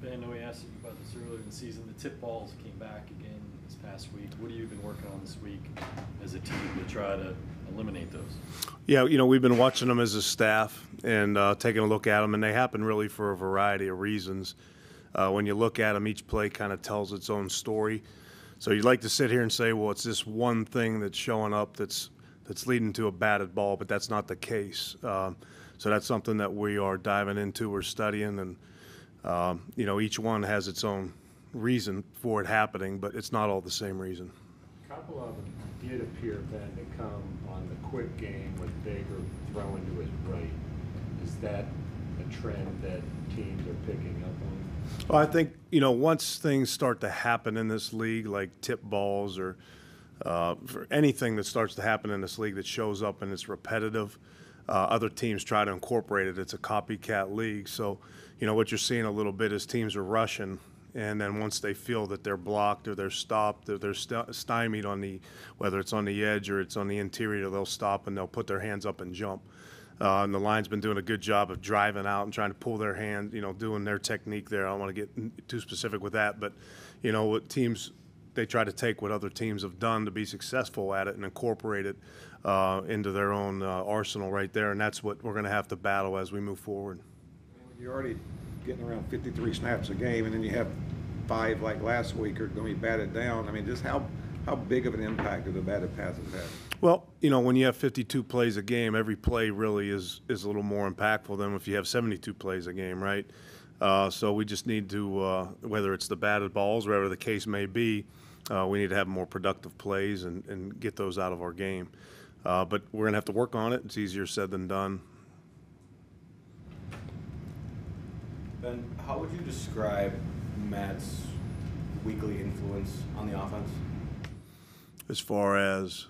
Ben, I know we asked you about this earlier in the season. The tip balls came back again this past week. What have you been working on this week as a team to try to eliminate those? Yeah, we've been watching them as a staff and taking a look at them, and they happen really for a variety of reasons. When you look at them, each play kind of tells its own story. So you'd like to sit here and say, well, it's this one thing that's showing up that's leading to a batted ball, but that's not the case. So that's something that we are diving into, we're studying, and each one has its own reason for it happening, but it's not all the same reason. A couple of them did appear, Ben, to come on the quick game with Baker throwing to his right. Is that a trend that teams are picking up on? Well, I think, once things start to happen in this league, like tip balls or for anything that starts to happen in this league that shows up and it's repetitive, other teams try to incorporate it. It's a copycat league. So, what you're seeing a little bit is teams are rushing, and then once they feel that they're blocked or they're stopped or they're stymied on whether it's on the edge or it's on the interior, they'll stop and they'll put their hands up and jump. And the line's been doing a good job of driving out and trying to pull their hand, doing their technique there. I don't want to get too specific with that, but, what teams, they try to take what other teams have done to be successful at it and incorporate it into their own arsenal right there, and that's what we're going to have to battle as we move forward. You're already getting around 53 snaps a game, and then you have 5 like last week are going to be batted down. I mean, just how big of an impact do the batted passes have? Well, when you have 52 plays a game, every play really is a little more impactful than if you have 72 plays a game, right? So we just need to, whether it's the batted balls, whatever the case may be, we need to have more productive plays and get those out of our game. But we're going to have to work on it. It's easier said than done. Ben, how would you describe Matt's weekly influence on the offense? As far as?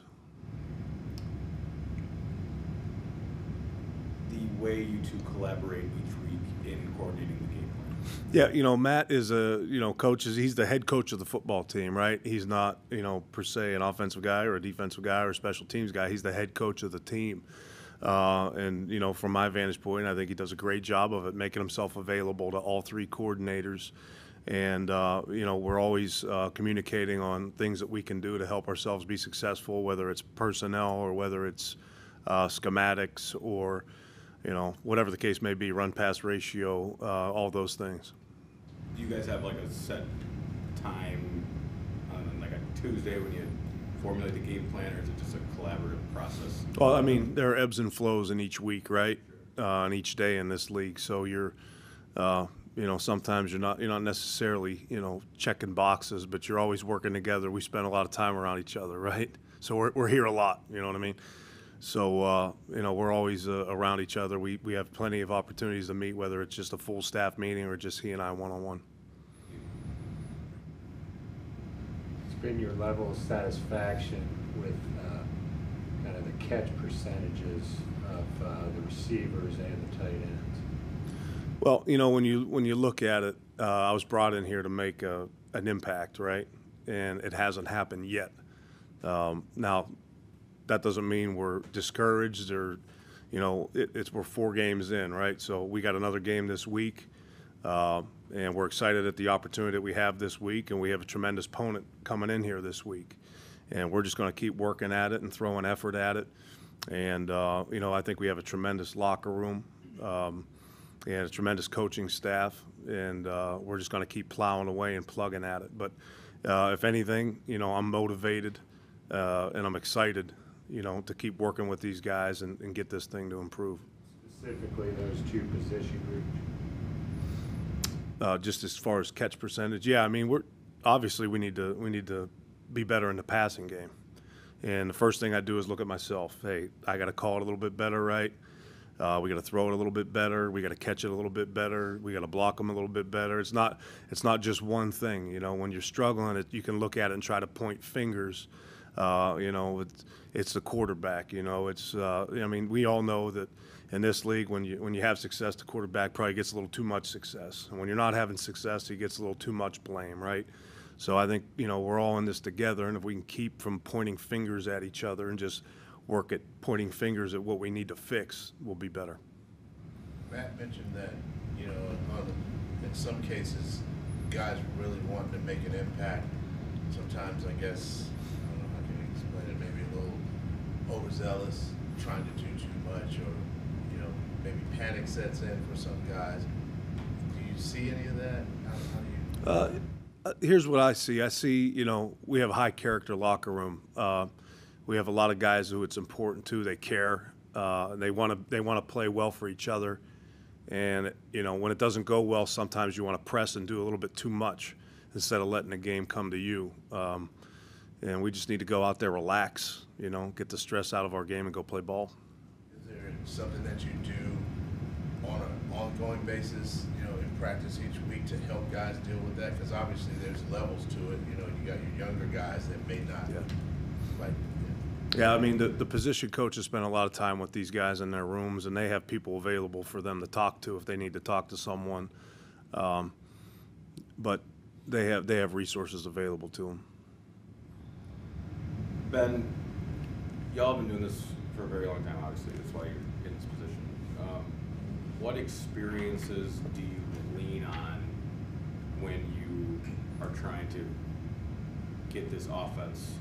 The way you two collaborate each week in coordinating the game plan. Yeah, Matt is he's the head coach of the football team, right? He's not, per se an offensive guy or a defensive guy or a special teams guy. He's the head coach of the team. And, from my vantage point, I think he does a great job of it, making himself available to all 3 coordinators. And, we're always communicating on things that we can do to help ourselves be successful, whether it's personnel or whether it's schematics or, whatever the case may be, run-pass ratio, all those things. Do you guys have like a set time on like a Tuesday when you formulate the game plan, or is it just a collaborative process? Well, I mean, there are ebbs and flows in each week, right? And each day in this league. So you're, sometimes you're not necessarily, checking boxes, but you're always working together. We spend a lot of time around each other, right? So we're here a lot, you know what I mean? So, we're always around each other. We have plenty of opportunities to meet, whether it's just a full staff meeting or just he and I one-on-one. It's been your level of satisfaction with kind of the catch percentages of the receivers and the tight ends? Well, when you look at it, I was brought in here to make an impact, right? And it hasn't happened yet. Now, that doesn't mean we're discouraged or, we're 4 games in, right? So we got another game this week, and we're excited at the opportunity that we have this week, and we have a tremendous opponent coming in here this week. And we're just going to keep working at it and throwing effort at it. And, I think we have a tremendous locker room and a tremendous coaching staff, and we're just going to keep plowing away and plugging at it. But if anything, I'm motivated and I'm excited, to keep working with these guys and get this thing to improve. Specifically, those 2 position groups. Just as far as catch percentage, yeah. I mean, we need to be better in the passing game. And the first thing I do is look at myself. Hey, I got to call it a little bit better, right? We got to throw it a little bit better. We got to catch it a little bit better. We got to block them a little bit better. It's not just one thing. When you're struggling, you can look at it and try to point fingers. It's the quarterback. We all know that in this league, when you have success, the quarterback probably gets a little too much success, and when you're not having success, he gets a little too much blame, right? So I think we're all in this together, and if we can keep from pointing fingers at each other and just work at pointing fingers at what we need to fix, we'll be better. Matt mentioned that on in some cases, guys really wanting to make an impact. Sometimes, I guess, I don't know how can you explain it, maybe a little overzealous, trying to do too much, or, you know, maybe panic sets in for some guys. Do you see any of that? How do you? Here's what I see. I see, you know, we have a high character locker room. We have a lot of guys who it's important to. They care. They want to play well for each other. And, you know, when it doesn't go well, sometimes you want to press and do a little bit too much instead of letting the game come to you. And we just need to go out there, relax, you know, get the stress out of our game and go play ball. Is there something that you do on an ongoing basis, you know, in practice each week to help guys deal with that? Because obviously there's levels to it. You know, you got your younger guys that may not like. Yeah, I mean, the position coaches spend a lot of time with these guys in their rooms, and they have people available for them to talk to if they need to talk to someone. But they have resources available to them. Ben, y'all have been doing this for a very long time, obviously. That's why you're in this position. What experiences do you lean on when you are trying to get this offense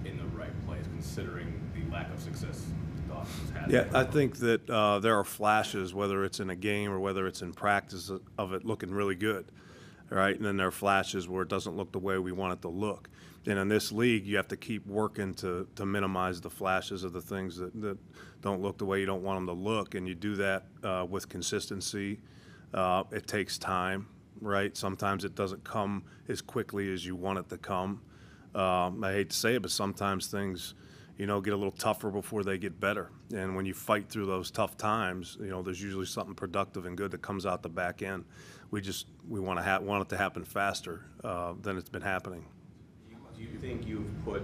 in the right place, considering the lack of success the offense has? Yeah, I think that there are flashes, whether it's in a game or whether it's in practice, of it looking really good, right? And then there are flashes where it doesn't look the way we want it to look. And in this league, you have to keep working to minimize the flashes of the things that don't look the way you don't want them to look. And you do that with consistency. It takes time, right? Sometimes it doesn't come as quickly as you want it to come. I hate to say it, but sometimes things, you know, get a little tougher before they get better. And when you fight through those tough times, you know, there's usually something productive and good that comes out the back end. We want it to happen faster than it's been happening. Do you think you've put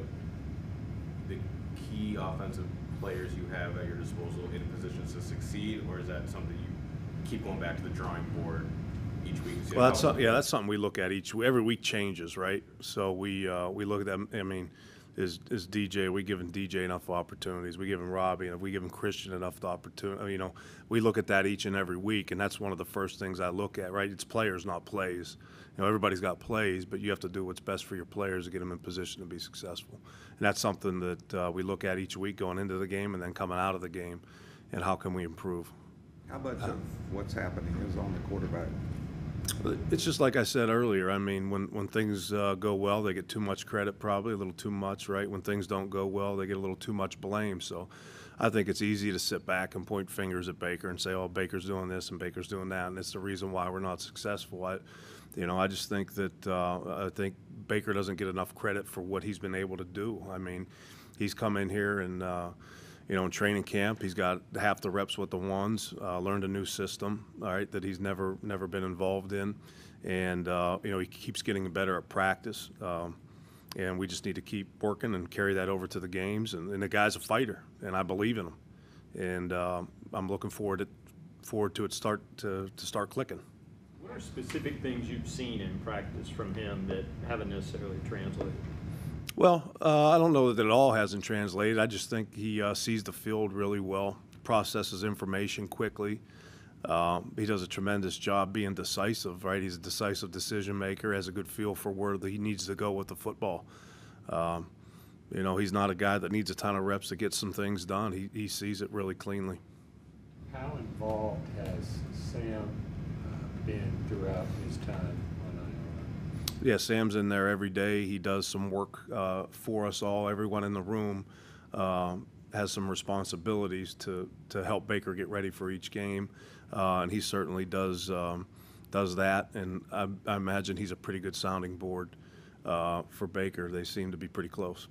the key offensive players you have at your disposal in positions to succeed, or is that something you keep going back to the drawing board each week? Well, that's something we look at every week changes, right? So we look at them. I mean, is DJ? Are we giving DJ enough opportunities? We giving Robbie? Are we giving Christian enough opportunity? You know, we look at that each and every week, and that's one of the first things I look at, right? It's players, not plays. You know, everybody's got plays, but you have to do what's best for your players to get them in position to be successful. And that's something that we look at each week going into the game and then coming out of the game, and how can we improve? How much of what's happening is on the quarterback? It's just like I said earlier. I mean, when things go well, they get too much credit, probably a little too much, right? When things don't go well, they get a little too much blame. So I think it's easy to sit back and point fingers at Baker and say, oh, Baker's doing this and Baker's doing that, and it's the reason why we're not successful. I just think that I think Baker doesn't get enough credit for what he's been able to do. I mean, he's come in here and, you know, in training camp, he's got half the reps with the ones, learned a new system, all right, that he's never been involved in. And, you know, he keeps getting better at practice. And we just need to keep working and carry that over to the games. And the guy's a fighter, and I believe in him. And I'm looking forward to it start clicking. What are specific things you've seen in practice from him that haven't necessarily translated? Well, I don't know that it all hasn't translated. I just think he sees the field really well, processes information quickly. He does a tremendous job being decisive, right? He's a decisive decision maker, has a good feel for where he needs to go with the football. You know, he's not a guy that needs a ton of reps to get some things done. He sees it really cleanly. How involved has Sam been throughout his time on IR? Yeah, Sam's in there every day. He does some work for us all. Everyone in the room has some responsibilities to help Baker get ready for each game, and he certainly does that. And I imagine he's a pretty good sounding board for Baker. They seem to be pretty close.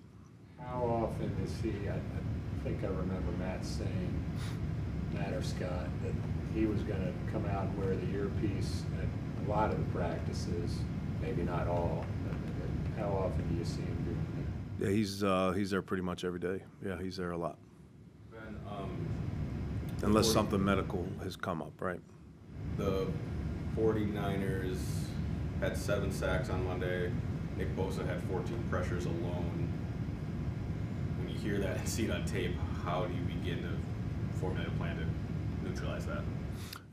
How often is he? I think I remember Matt saying, Matt or Scott, that he was going to come out and wear the earpiece at a lot of the practices, maybe not all. How often do you see him doing that? Yeah, he's there pretty much every day. Yeah, he's there a lot. Ben, unless something medical has come up, right? The 49ers had 7 sacks on Monday. Nick Bosa had 14 pressures alone. When you hear that and see it on tape, how do you begin to formulate a plan to neutralize that?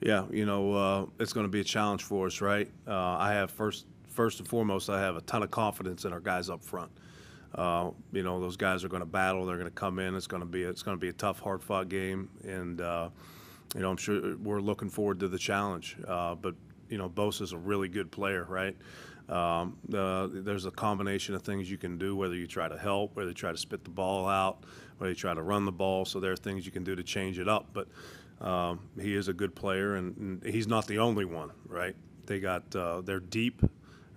Yeah, it's going to be a challenge for us, right? I have first and foremost, I have a ton of confidence in our guys up front. Those guys are going to battle. They're going to come in. It's going to be a tough, hard-fought game, and I'm sure we're looking forward to the challenge. But Bosa's a really good player, right? There's a combination of things you can do, whether you try to help, whether you try to spit the ball out, whether you try to run the ball. So there are things you can do to change it up. But he is a good player, and he's not the only one, right? They're deep,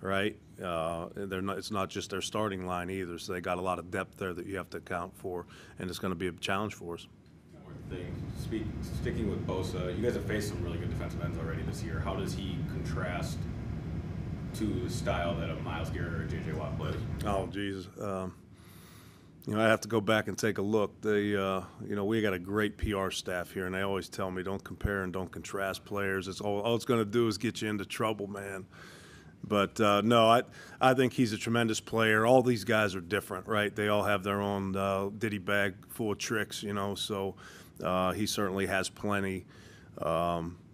right? It's not just their starting line either. So they got a lot of depth there that you have to account for, and it's going to be a challenge for us. One more thing, sticking with Bosa, you guys have faced some really good defensive ends already this year. How does he contrast to the style that a Myles Garrett or a J.J. Watt plays? Oh, Jesus. I have to go back and take a look. We got a great PR staff here, and they always tell me don't compare and don't contrast players. It's all it's going to do is get you into trouble, man. But no, I think he's a tremendous player. All these guys are different, right? They all have their own ditty bag full of tricks, So he certainly has plenty.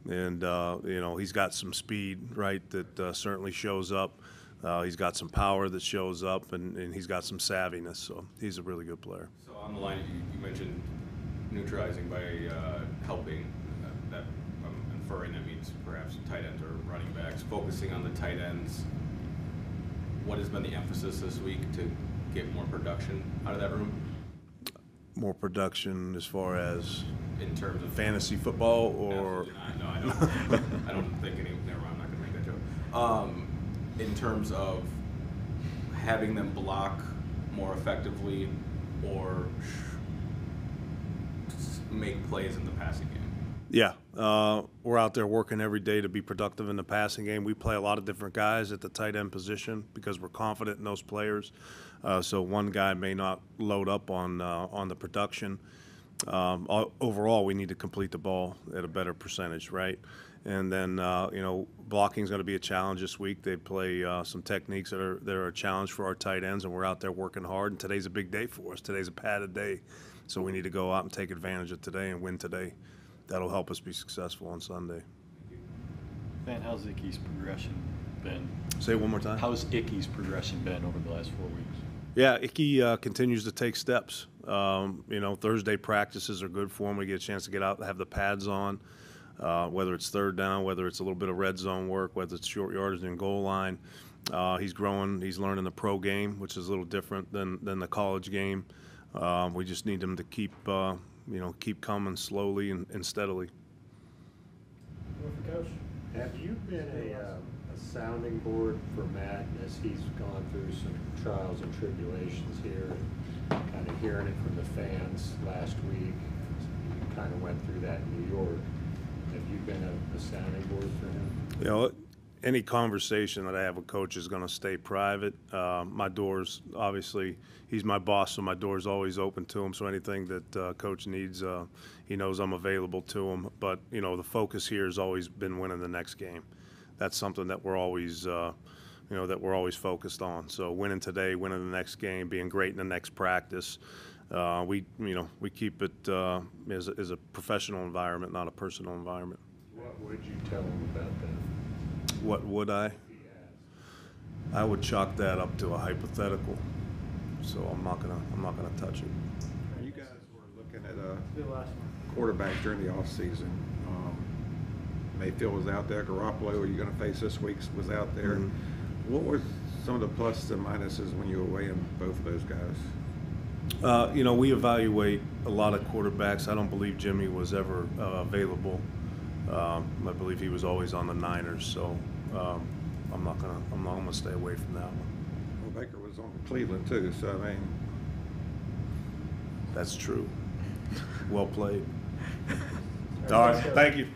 He's got some speed, right, that certainly shows up. He's got some power that shows up, and he's got some savviness. So he's a really good player. So on the line, you mentioned neutralizing by helping. That I'm inferring that means perhaps tight ends or running backs. Focusing on the tight ends, what has been the emphasis this week to get more production out of that room? More production as far as in terms of fantasy football, or no, I don't. I don't think any. Never mind, I'm not going to make that joke. In terms of having them block more effectively or make plays in the passing game. Yeah, we're out there working every day to be productive in the passing game. We play a lot of different guys at the tight end position because we're confident in those players. So one guy may not load up on the production. Overall, we need to complete the ball at a better percentage, right? And then blocking is going to be a challenge this week. They play some techniques that are a challenge for our tight ends, and we're out there working hard. And today's a big day for us. Today's a padded day, so we need to go out and take advantage of today and win today. That'll help us be successful on Sunday. Van, how's Icky's progression been? Say it one more time. How's Icky's progression been over the last 4 weeks? Yeah, Icky continues to take steps. Thursday practices are good for him. We get a chance to get out and have the pads on, whether it's third down, whether it's a little bit of red zone work, whether it's short yardage and goal line. He's growing. He's learning the pro game, which is a little different than the college game. We just need him to keep coming slowly and steadily. Coach, have you been a sounding board for Matt as he's gone through some trials and tribulations here, and kind of hearing it from the fans last week? You kind of went through that in New York. Have you been a sounding board for him? Any conversation that I have with Coach is going to stay private. My door's obviously, he's my boss, so my door's always open to him. So anything that Coach needs, he knows I'm available to him. But the focus here has always been winning the next game. That's something that we're always, focused on. So winning today, winning the next game, being great in the next practice. We keep it as a professional environment, not a personal environment. What would you tell him about that? What would I? I would chalk that up to a hypothetical. So I'm not gonna touch it. You guys were looking at a quarterback during the offseason. Mayfield was out there. Garoppolo, who you're going to face this week, was out there. Mm-hmm. What were some of the pluses and minuses when you were weighing both of those guys? We evaluate a lot of quarterbacks. I don't believe Jimmy was ever available. I believe he was always on the Niners. So I'm gonna stay away from that one. Well, Baker was on Cleveland too. So I mean, that's true. Well played. All right. Thank you.